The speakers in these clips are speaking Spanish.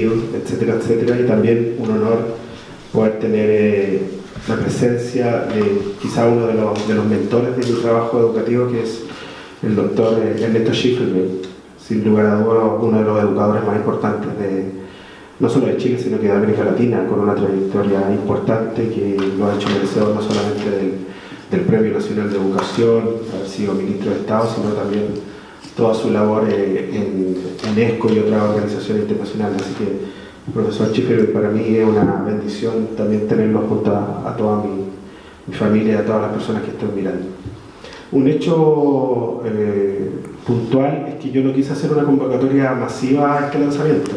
etcétera, etcétera, y también un honor poder tener la presencia de quizá uno de los mentores de mi trabajo educativo, que es el doctor Ernesto Schifferbein, sin lugar a dudas uno de los educadores más importantes no solo de Chile, sino que de América Latina, con una trayectoria importante que lo ha hecho merecedor no solamente del Premio Nacional de Educación, haber sido ministro de Estado, sino también toda su labor en UNESCO y otras organizaciones internacionales. Así que el profesor Schifferbein para mí es una bendición también tenerlo junto a toda mi familia y a todas las personas que están mirando. Un hecho puntual es que yo no quise hacer una convocatoria masiva a este lanzamiento.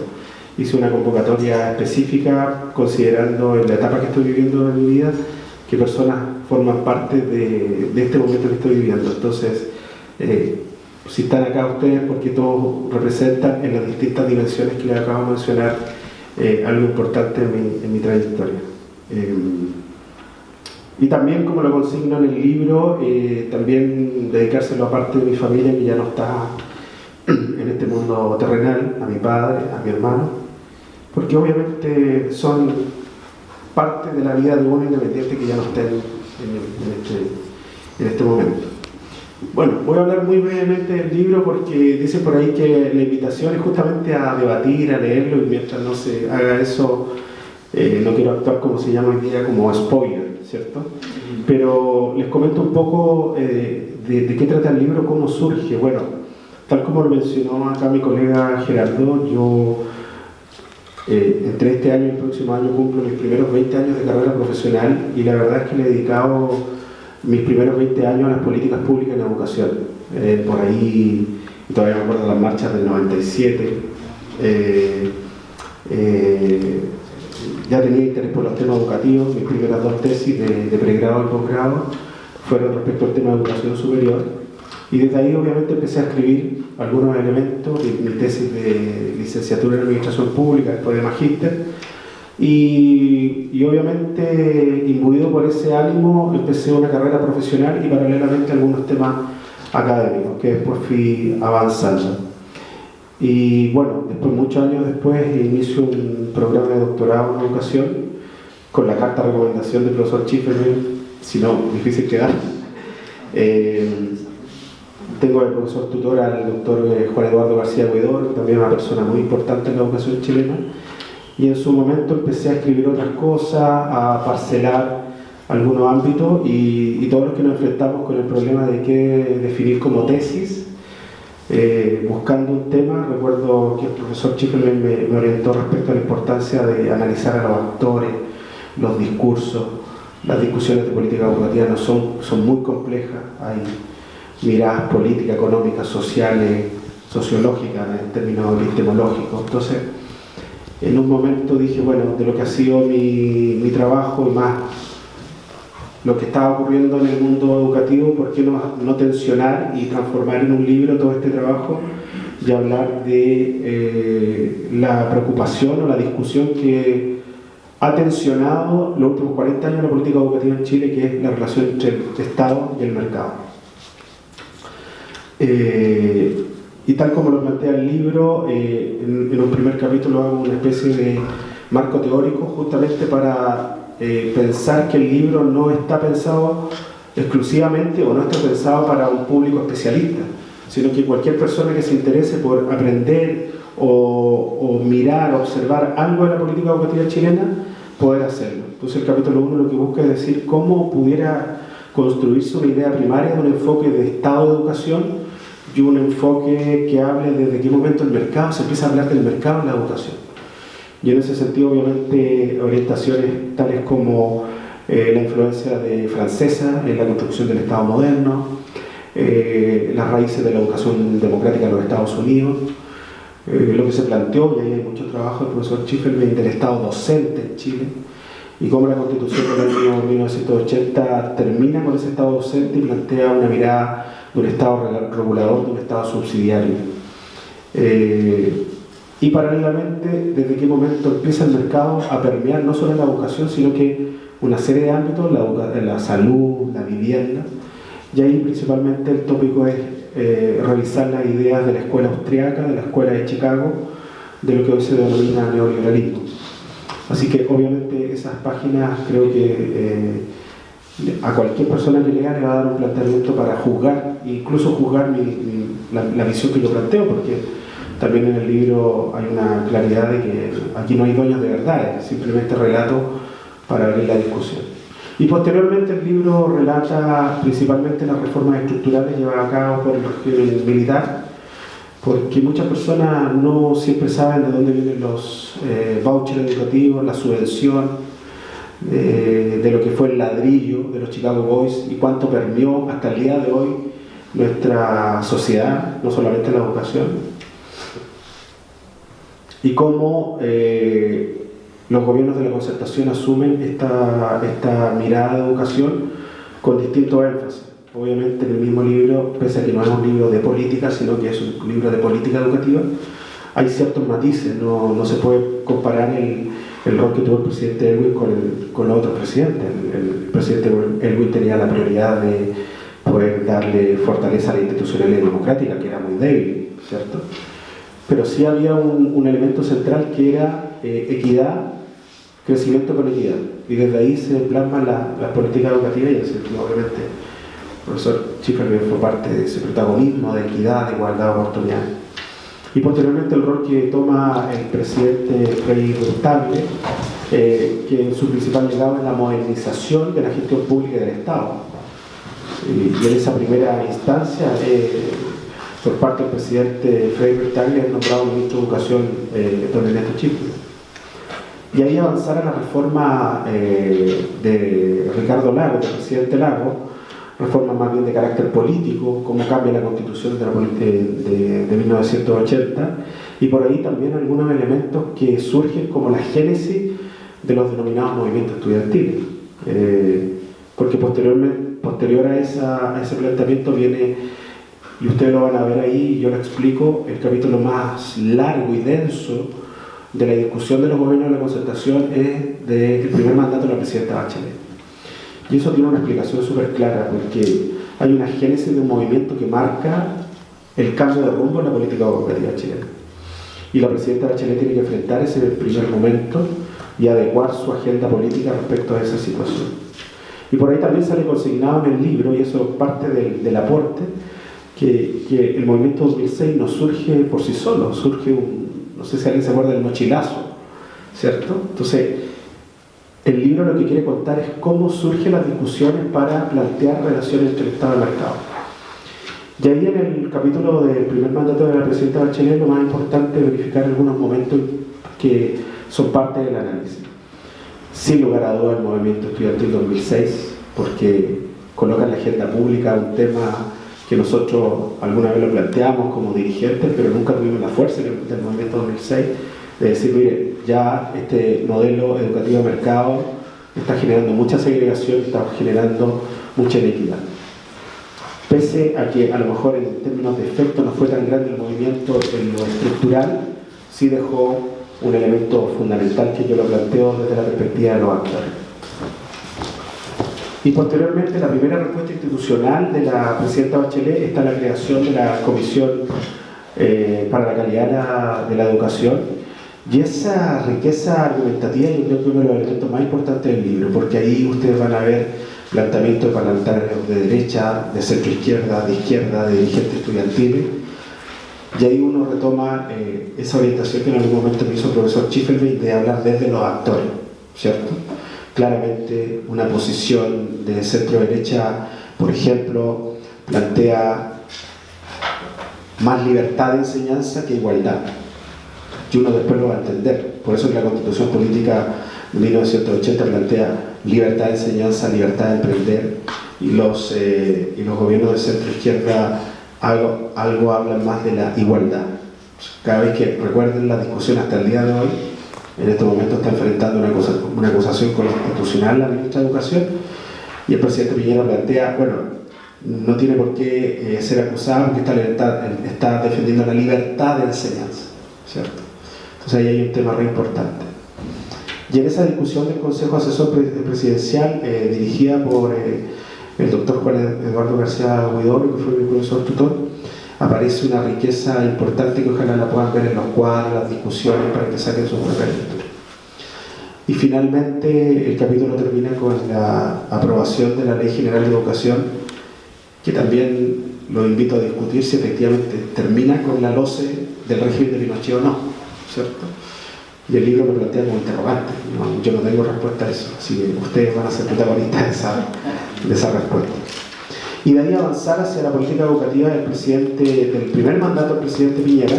Hice una convocatoria específica considerando en la etapa que estoy viviendo de mi vida que personas forman parte de este momento que estoy viviendo. Entonces, si están acá ustedes, porque todos representan en las distintas dimensiones que les acabo de mencionar algo importante en mi trayectoria. Y también, como lo consigno en el libro, también dedicárselo a parte de mi familia que ya no está en este mundo terrenal, a mi padre, a mi hermano, porque obviamente son parte de la vida de uno independiente que ya no estén en este momento. Bueno, voy a hablar muy brevemente del libro porque dice por ahí que la invitación es justamente a debatir, a leerlo, y mientras no se haga eso, no quiero actuar como se llama hoy día, como spoiler, ¿cierto? Pero les comento un poco de qué trata el libro, cómo surge. Bueno, tal como lo mencionó acá mi colega Gerardo, yo entre este año y el próximo año cumplo mis primeros 20 años de carrera profesional, y la verdad es que le he dedicado mis primeros 20 años a las políticas públicas en educación. Por ahí, todavía me acuerdo de las marchas del 97, ya tenía interés por los temas educativos. Mis primeras dos tesis de pregrado y posgrado fueron respecto al tema de educación superior, y desde ahí obviamente empecé a escribir algunos elementos de mi tesis de licenciatura en Administración Pública, después de magíster, y obviamente imbuido por ese ánimo empecé una carrera profesional y paralelamente algunos temas académicos que después fui avanzando. Y bueno, después, muchos años después, inicio un programa de doctorado en educación con la carta de recomendación del profesor Schifferbein, si no, difícil quedar. Tengo de profesor tutor al doctor Juan Eduardo García Huidor, también una persona muy importante en la educación chilena, y en su momento empecé a escribir otras cosas, a parcelar algunos ámbitos, y todos los que nos enfrentamos con el problema de qué definir como tesis, buscando un tema. Recuerdo que el profesor Schifferbein me orientó respecto a la importancia de analizar a los actores, los discursos. Las discusiones de política educativa no son muy complejas, hay miradas políticas, económicas, sociales, sociológicas, en términos epistemológicos. Entonces, en un momento dije, bueno, de lo que ha sido mi trabajo y más lo que estaba ocurriendo en el mundo educativo, ¿por qué no tensionar y transformar en un libro todo este trabajo y hablar de la preocupación o la discusión que ha tensionado los últimos 40 años la política educativa en Chile, que es la relación entre el Estado y el mercado? Y tal como lo plantea el libro, en un primer capítulo hago una especie de marco teórico justamente para pensar que el libro no está pensado exclusivamente o no está pensado para un público especialista, sino que cualquier persona que se interese por aprender o mirar, observar algo de la política educativa chilena, poder hacerlo. Entonces el capítulo 1 lo que busca es decir cómo pudiera construirse una idea primaria de un enfoque de Estado de educación y un enfoque que hable desde qué momento el mercado, se empieza a hablar del mercado en la educación. Y en ese sentido, obviamente, orientaciones tales como la influencia francesa en la construcción del Estado moderno, las raíces de la educación democrática en los Estados Unidos, lo que se planteó, y ahí hay mucho trabajo del profesor Schifferbein, del Estado docente en Chile, y cómo la Constitución del año 1980 termina con ese Estado docente y plantea una mirada de un Estado regulador, de un Estado subsidiario. Y paralelamente, desde qué momento empieza el mercado a permear no solo la educación, sino que una serie de ámbitos, la salud, la vivienda, y ahí principalmente el tópico es revisar las ideas de la escuela austriaca, de la escuela de Chicago, de lo que hoy se denomina neoliberalismo. Así que obviamente esas páginas creo que a cualquier persona que lea le va a dar un planteamiento para juzgar, incluso juzgar la visión que yo planteo, porque también en el libro hay una claridad de que aquí no hay dueños de verdad, es simplemente relato para abrir la discusión. Y posteriormente el libro relata principalmente las reformas estructurales llevadas a cabo por el régimen militar, porque muchas personas no siempre saben de dónde vienen los vouchers educativos, la subvención, de lo que fue el ladrillo de los Chicago Boys y cuánto permeó hasta el día de hoy nuestra sociedad, no solamente la educación, y cómo los gobiernos de la concertación asumen esta mirada de educación con distinto énfasis. Obviamente en el mismo libro, pese a que no es un libro de política, sino que es un libro de política educativa, hay ciertos matices, no se puede comparar el rol que tuvo el presidente Elwin con los otros presidentes. El presidente Elwin tenía la prioridad de poder darle fortaleza a la institucionalidad democrática, que era muy débil, ¿cierto? Pero sí había un elemento central que era equidad, crecimiento con equidad. Y desde ahí se plasman las políticas educativas y obviamente el profesor Schiffer fue parte de ese protagonismo de equidad, de igualdad de oportunidades. Y posteriormente el rol que toma el presidente Frei Ruttable, que su principal legado es la modernización de la gestión pública del Estado. Y en esa primera instancia, por parte del presidente Frei Ruttable, es nombrado ministro de Educación don Ernesto Schiffer. Y ahí avanzar a la reforma de Ricardo Lagos, del presidente Lagos, reforma más bien de carácter político, cómo cambia la Constitución de 1980, y por ahí también algunos elementos que surgen como la génesis de los denominados movimientos estudiantiles. Porque posterior a ese planteamiento viene, y ustedes lo van a ver ahí, yo lo explico, el capítulo más largo y denso de la discusión de los gobiernos de la concertación es del primer mandato de la presidenta Bachelet. Y eso tiene una explicación súper clara, porque hay una génesis de un movimiento que marca el cambio de rumbo en la política educativa chilena. Y la presidenta Bachelet tiene que enfrentar ese primer momento y adecuar su agenda política respecto a esa situación. Y por ahí también sale consignado en el libro, y eso es parte del aporte, que el movimiento 2006 no surge por sí solo, surge no sé si alguien se acuerda del mochilazo, ¿cierto? Entonces, el libro lo que quiere contar es cómo surgen las discusiones para plantear relaciones entre el Estado y el mercado. Y ahí en el capítulo del primer mandato de la presidenta Bachelet, lo más importante es verificar algunos momentos que son parte del análisis. Sin lugar a dudas, el movimiento estudiantil 2006, porque coloca en la agenda pública un tema que nosotros alguna vez lo planteamos como dirigentes, pero nunca tuvimos la fuerza del movimiento 2006, de decir, mire, ya este modelo educativo de mercado está generando mucha segregación, está generando mucha inequidad. Pese a que a lo mejor en términos de efecto no fue tan grande el movimiento en lo estructural, sí dejó un elemento fundamental que yo lo planteo desde la perspectiva de los actores. Y posteriormente, la primera respuesta institucional de la presidenta Bachelet está la creación de la Comisión para la Calidad de la Educación. Y esa riqueza argumentativa yo creo que es uno de los elementos más importantes del libro, porque ahí ustedes van a ver planteamientos de parlamentarios de derecha, de centro izquierda, de dirigentes estudiantiles, y ahí uno retoma esa orientación que en algún momento me hizo el profesor Schiffer de hablar desde los actores, ¿cierto? Claramente una posición de centro derecha, por ejemplo, plantea más libertad de enseñanza que igualdad. Y uno después lo va a entender. Por eso que la Constitución Política de 1980 plantea libertad de enseñanza, libertad de emprender, y los gobiernos de centro izquierda algo hablan más de la igualdad. Cada vez que recuerden la discusión hasta el día de hoy, en este momento está enfrentando una acusación constitucional la ministra de Educación, y el presidente Piñera plantea, bueno, no tiene por qué ser acusado porque está defendiendo la libertad de enseñanza, ¿cierto? Entonces ahí hay un tema re importante. Y en esa discusión del Consejo Asesor Presidencial, dirigida por el doctor Juan Eduardo García Huidobro, que fue mi profesor tutor, aparece una riqueza importante que ojalá la puedan ver en los cuadros, las discusiones, para que saquen sus propias lecturas. Y finalmente el capítulo termina con la aprobación de la Ley General de Educación, que también lo invito a discutir si efectivamente termina con la LOCE del régimen de Pinochet o no, ¿cierto? Y el libro lo plantea como interrogante. Yo no tengo respuesta a eso, así que ustedes van a ser protagonistas de esa respuesta. Y de ahí avanzar hacia la política educativa del primer mandato del presidente Piñera,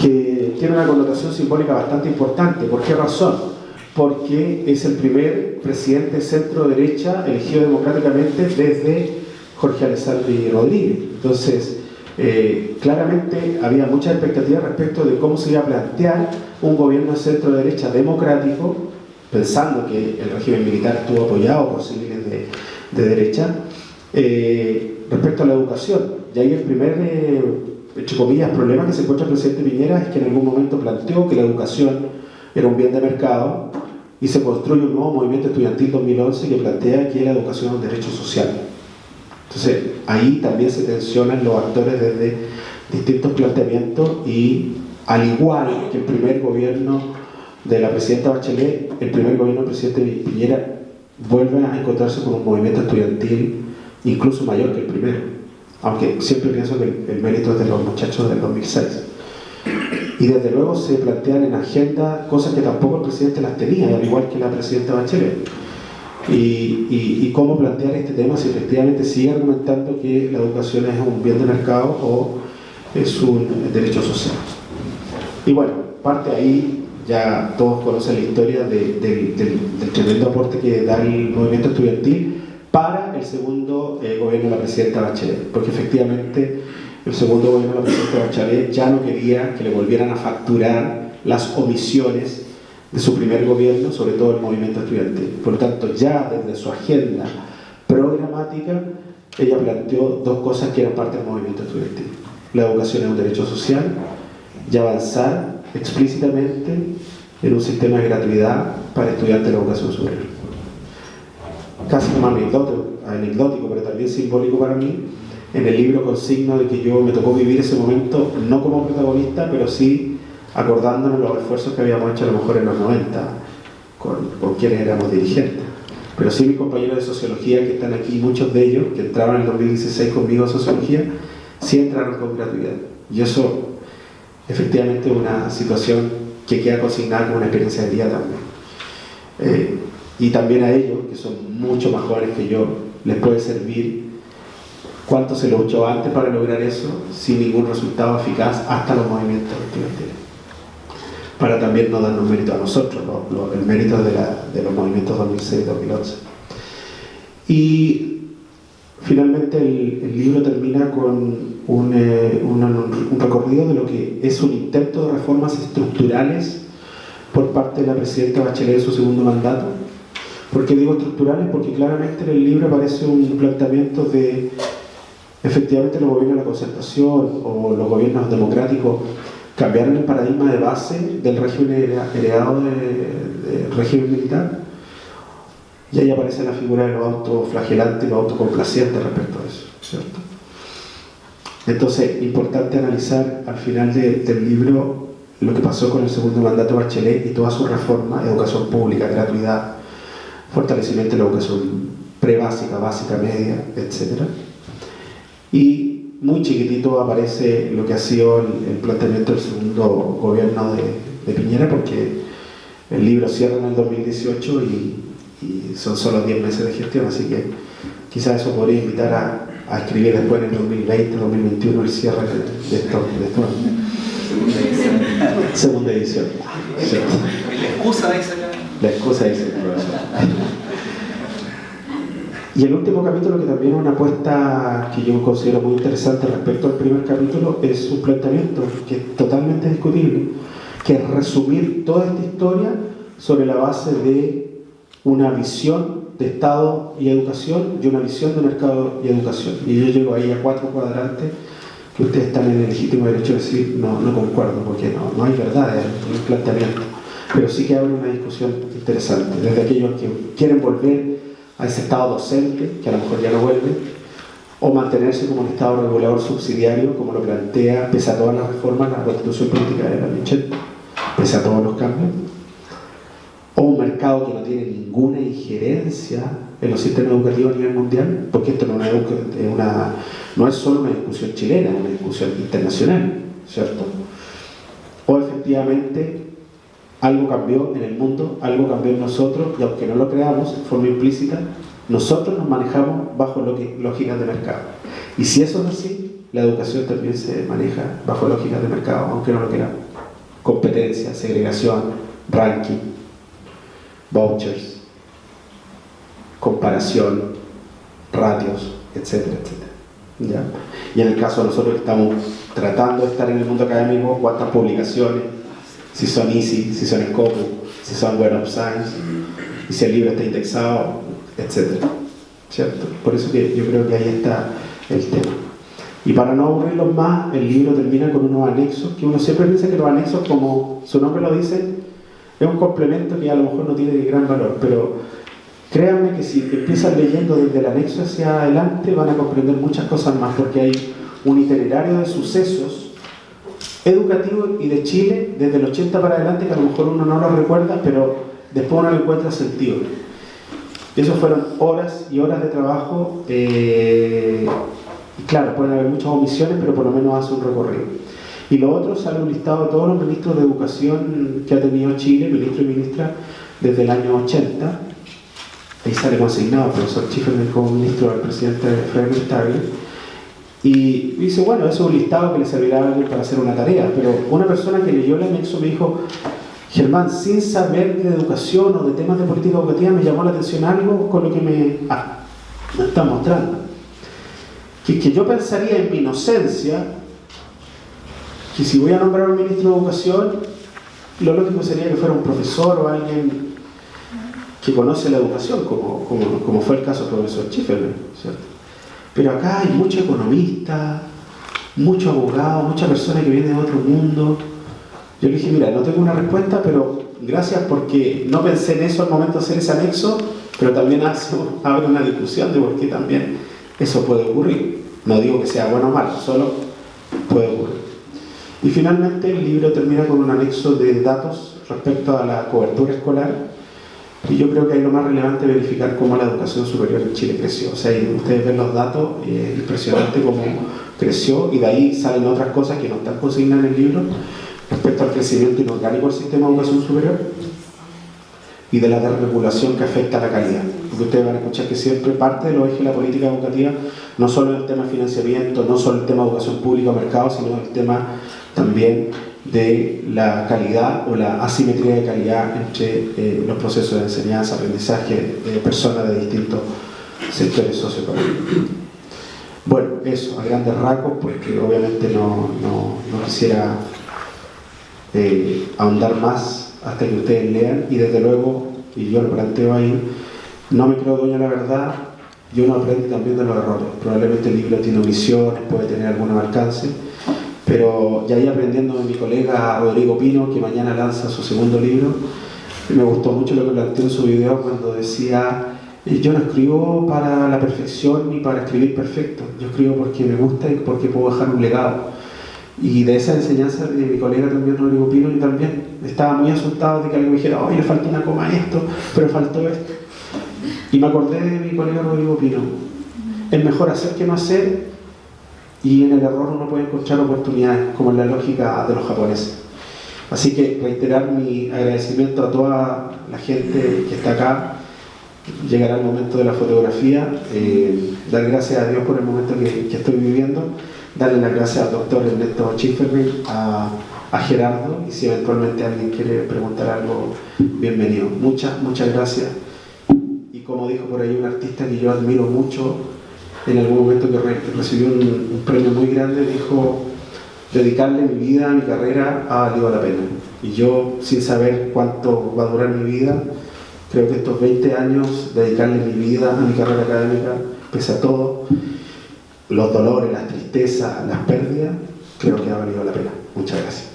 que tiene una connotación simbólica bastante importante. ¿Por qué razón? Porque es el primer presidente centro-derecha elegido democráticamente desde Jorge Alessandri Rodríguez. Entonces, claramente había muchas expectativas respecto de cómo se iba a plantear un gobierno de centro-derecha democrático, pensando que el régimen militar estuvo apoyado por civiles de derecha, respecto a la educación. Y ahí el primer, entre comillas, problema que se encuentra el presidente Piñera es que en algún momento planteó que la educación era un bien de mercado y se construye un nuevo movimiento estudiantil 2011 que plantea que la educación es un derecho social. Entonces, ahí también se tensionan los actores desde distintos planteamientos y, al igual que el primer gobierno de la presidenta Bachelet, el primer gobierno del presidente Piñera vuelve a encontrarse con un movimiento estudiantil incluso mayor que el primero, aunque siempre pienso que el mérito es de los muchachos del 2006. Y desde luego se plantean en agenda cosas que tampoco el presidente las tenía, al igual que la presidenta Bachelet. Y cómo plantear este tema si efectivamente sigue argumentando que la educación es un bien de mercado o es un derecho social. Y bueno, parte ahí, ya todos conocen la historia del tremendo aporte que da el movimiento estudiantil para el segundo gobierno de la presidenta Bachelet, porque efectivamente el segundo gobierno de la presidenta Bachelet ya no quería que le volvieran a facturar las omisiones de su primer gobierno, sobre todo el movimiento estudiantil. Por lo tanto, ya desde su agenda programática, ella planteó dos cosas que eran parte del movimiento estudiantil: la educación es un derecho social y avanzar explícitamente en un sistema de gratuidad para estudiantes de la educación superior. Casi como anecdótico, pero también simbólico para mí, en el libro consigno de que me tocó vivir ese momento, no como protagonista, pero sí acordándonos los esfuerzos que habíamos hecho a lo mejor en los 90 con quienes éramos dirigentes. Pero sí mis compañeros de sociología que están aquí, muchos de ellos que entraban en el 2016 conmigo a sociología, sí entraron con gratuidad. Y eso efectivamente es una situación que queda consignada como una experiencia de vida también. Y también a ellos, que son mucho más jóvenes que yo, les puede servir cuánto se luchó antes para lograr eso sin ningún resultado eficaz hasta los movimientos estudiantiles, para también no darnos mérito a nosotros, el mérito de los movimientos 2006-2011. Y finalmente el libro termina con un recorrido de lo que es un intento de reformas estructurales por parte de la presidenta Bachelet en su segundo mandato. ¿Por qué digo estructurales? Porque claramente en el libro aparece un planteamiento de efectivamente los gobiernos de la concertación o los gobiernos democráticos cambiaron el paradigma de base del régimen heredado del régimen militar, y ahí aparece la figura de los autoflagelantes y los autocomplacientes respecto a eso, ¿cierto? Entonces, importante analizar al final del libro lo que pasó con el segundo mandato de Bachelet y toda su reforma: educación pública, gratuidad, fortalecimiento de la educación prebásica, básica, media, etc. Y muy chiquitito aparece lo que ha sido el planteamiento del segundo gobierno de Piñera, porque el libro cierra en el 2018 y son solo 10 meses de gestión, así que quizás eso podría invitar a escribir después en el 2020, 2021 el cierre de esto. Segunda edición. La excusa dice La excusa dice el profesor. Y el último capítulo, que también es una apuesta que yo considero muy interesante respecto al primer capítulo, es un planteamiento que es totalmente discutible, que es resumir toda esta historia sobre la base de una visión de Estado y educación y una visión de mercado y educación. Y yo llego ahí a 4 cuadrantes que ustedes están en el legítimo derecho de decir no concuerdo, porque no hay verdad en el planteamiento. Pero sí que abre una discusión interesante, desde aquellos que quieren volver a ese estado docente, que a lo mejor ya no vuelve, o mantenerse como un Estado regulador subsidiario, como lo plantea, pese a todas las reformas, la Constitución Política de la 80, pese a todos los cambios, o un mercado que no tiene ninguna injerencia en los sistemas educativos a nivel mundial, porque esto no es solo una discusión chilena, es una discusión internacional, ¿cierto? O efectivamente algo cambió en el mundo, algo cambió en nosotros, y aunque no lo creamos de forma implícita, nosotros nos manejamos bajo lógicas de mercado. Y si eso es así, la educación también se maneja bajo lógicas de mercado, aunque no lo queramos. Competencia, segregación, ranking, vouchers, comparación, ratios, etcétera, etcétera. ¿Ya? Y en el caso de nosotros que estamos tratando de estar en el mundo académico, cuántas publicaciones, si son easy, si son Scopus, si son Web of Science, y si el libro está indexado, etcétera, ¿cierto? Por eso que yo creo que ahí está el tema. Y para no aburrirlos más, el libro termina con unos anexos, que uno siempre piensa que los anexos, como su nombre lo dice, es un complemento que a lo mejor no tiene gran valor, pero créanme que si empiezan leyendo desde el anexo hacia adelante van a comprender muchas cosas más, porque hay un itinerario de sucesos educativos y de Chile desde el 80 para adelante que a lo mejor uno no lo recuerda, pero después uno le encuentra sentido. Eso fueron horas y horas de trabajo, y claro, pueden haber muchas omisiones, pero por lo menos hace un recorrido. Y lo otro, sale un listado de todos los ministros de educación que ha tenido Chile, ministro y ministra, desde el año 80. Ahí sale consignado el profesor Schifferman como ministro del presidente Frederick Tagle. Y dice, bueno, eso es un listado que le servirá a alguien para hacer una tarea, pero una persona que leyó el anexo me dijo, Germán, sin saber de educación o de temas de política educativa, me llamó la atención algo con lo que me está mostrando. Que yo pensaría en mi inocencia, que si voy a nombrar a un ministro de educación, lo lógico sería que fuera un profesor o alguien que conoce la educación, como fue el caso del profesor Schifferman, ¿cierto? Pero acá hay mucho economista, mucho abogado, mucha persona que viene de otro mundo. Yo le dije, mira, no tengo una respuesta, pero gracias porque no pensé en eso al momento de hacer ese anexo, pero también abre una discusión de por qué también eso puede ocurrir. No digo que sea bueno o malo, solo puede ocurrir. Y finalmente el libro termina con un anexo de datos respecto a la cobertura escolar, y yo creo que ahí lo más relevante es verificar cómo la educación superior en Chile creció. O sea, ustedes ven los datos, es impresionante cómo creció, y de ahí salen otras cosas que no están consignadas en el libro respecto al crecimiento inorgánico del sistema de educación superior y de la desregulación que afecta a la calidad. Porque ustedes van a escuchar que siempre parte de los ejes de la política educativa, no solo el tema de financiamiento, no solo el tema de educación pública o mercado, sino el tema también de la calidad o la asimetría de calidad entre los procesos de enseñanza, aprendizaje de personas de distintos sectores socioeconómicos. Bueno, eso, a grandes rasgos, porque obviamente no quisiera ahondar más hasta que ustedes lean, y desde luego, y yo lo planteo ahí, no me creo dueño de la verdad, yo no aprendo también de los errores. Probablemente el libro tiene omisiones, puede tener algún alcance, pero ya ahí aprendiendo de mi colega Rodrigo Pino, que mañana lanza su segundo libro, me gustó mucho lo que planteó en su video cuando decía, yo no escribo para la perfección ni para escribir perfecto, yo escribo porque me gusta y porque puedo dejar un legado. Y de esa enseñanza de mi colega también, Rodrigo Pino, yo también estaba muy asustado de que alguien me dijera, oye, le falta una coma a esto, pero faltó esto. Y me acordé de mi colega Rodrigo Pino, es mejor hacer que no hacer, y en el error uno puede encontrar oportunidades, como en la lógica de los japoneses. Así que reiterar mi agradecimiento a toda la gente que está acá. Llegará el momento de la fotografía, dar gracias a Dios por el momento que estoy viviendo, darle las gracias al doctor Ernesto Schifferman, a Gerardo, y si eventualmente alguien quiere preguntar algo, bienvenido. Muchas gracias. Y como dijo por ahí un artista que yo admiro mucho, en algún momento que recibió un premio muy grande, dijo, dedicarle mi vida, mi carrera, ha valido la pena. Y yo, sin saber cuánto va a durar mi vida, creo que estos 20 años, dedicarle mi vida a mi carrera académica, pese a todo, los dolores, las tristezas, las pérdidas, creo que ha valido la pena. Muchas gracias.